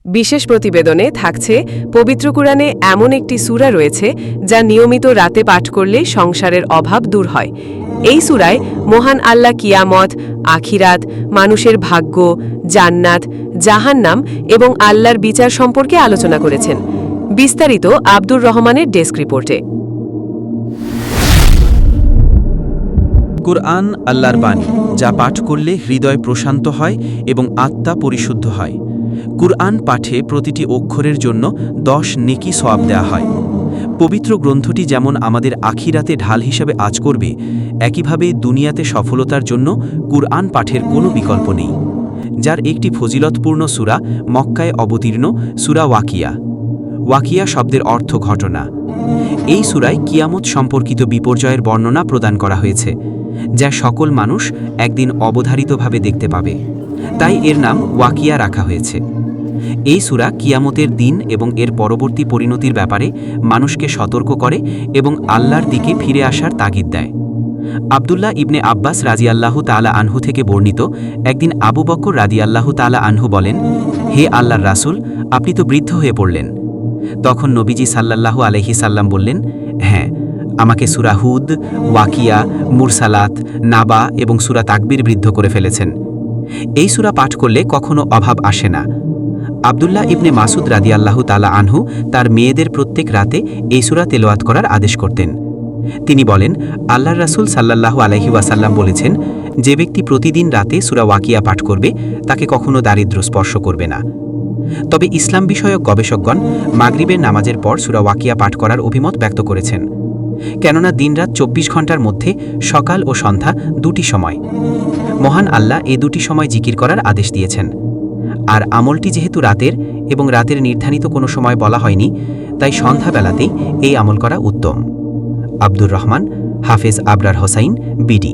বিশেষ প্রতিবেদনে থাকছে পবিত্র কুরআনে এমন একটি সূরা রয়েছে যা নিয়মিত রাতে পাঠ করলে সংসারের অভাব দূর হয়। এই সূরায় মহান আল্লাহ কিয়ামত, আখিরাত, মানুষের ভাগ্য, জান্নাত, জাহান্নাম এবং আল্লাহর বিচার সম্পর্কে আলোচনা করেছেন। বিস্তারিত আব্দুর রহমানের ডেস্ক রিপোর্টে। কুরআন আল্লাহর বাণী, যা পাঠ করলে হৃদয় প্রশান্ত হয় এবং আত্মা পরিশুদ্ধ হয়। কুরআন পাঠে প্রতিটি অক্ষরের জন্য 10 নেকি সওয়াব দেয়া হয়। পবিত্র গ্রন্থটি যেমন আমাদের আখিরাতে ঢাল হিসেবে আজ করবে, একইভাবে দুনিয়াতে সফলতার জন্য কুরআন পাঠের কোনো বিকল্প নেই। যার একটি ফজিলতপূর্ণ সূরা মক্কায় অবতীর্ণ সূরা ওয়াকিয়া। ওয়াকিয়া শব্দের অর্থ ঘটনা। এই সূরায় কিয়ামত সম্পর্কিত বিপর্যয়ের বর্ণনা প্রদান করা হয়েছে, যা সকল মানুষ একদিন অবধারিতভাবে দেখতে পাবে। তাই এর নাম ওয়াকিয়া রাখা হয়েছে। এই সূরা কিয়ামতের দিন এবং এর পরবর্তী পরিণতির ব্যাপারে মানুষকে সতর্ক করে এবং আল্লাহর দিকে ফিরে আসার তাগিদ দেয়। আব্দুল্লাহ ইবনে আব্বাস রাদিয়াল্লাহু তাআলা আনহু থেকে বর্ণিত, একদিন আবু বকর রাদিয়াল্লাহু তাআলা আনহু বলেন, হে আল্লাহর রাসূল, আপনি তো বৃদ্ধ হয়ে পড়লেন। তখন নবীজি সাল্লাল্লাহু আলাইহি সাল্লাম বললেন, হ্যাঁ, আমাকে সূরা হুদ, ওয়াকিয়া, মুরসালাত, নাবা এবং সূরা তাকবীর বৃদ্ধ করে ফেলেছেন। এই সূরা পাঠ করলে কখনো অভাব আসে না। আব্দুল্লাহ ইবনে মাসুদ রাদিয়াল্লাহু তাআলা আনহু তার মেয়েদের প্রত্যেক রাতে এই সূরা তেলাওয়াত করার আদেশ করতেন। তিনি বলেন, আল্লাহর রাসূল সাল্লাল্লাহু আলাইহি ওয়াসাল্লাম বলেছেন, যে ব্যক্তি প্রতিদিন রাতে সূরা ওয়াকিয়া পাঠ করবে তাকে কখনো দারিদ্র্য স্পর্শ করবে না। তবে ইসলাম বিষয়ক গবেষকগণ মাগরিবের নামাজের পর সূরা ওয়াকিয়া পাঠ করার অভিমত ব্যক্ত করেছেন, কেননা দিনরাত 24 ঘণ্টার মধ্যে সকাল ও সন্ধ্যা দুটি সময় মহান আল্লাহ এই দুটি সময় জিকির করার আদেশ দিয়েছেন। আর আমলটি যেহেতু রাতের এবং রাতের নির্ধারিত কোনো সময় বলা হয়নি, তাই সন্ধ্যাবেলাতেই এই আমল করা উত্তম। আব্দুর রহমান, হাফেজ আবরার হোসাইন, বিডি।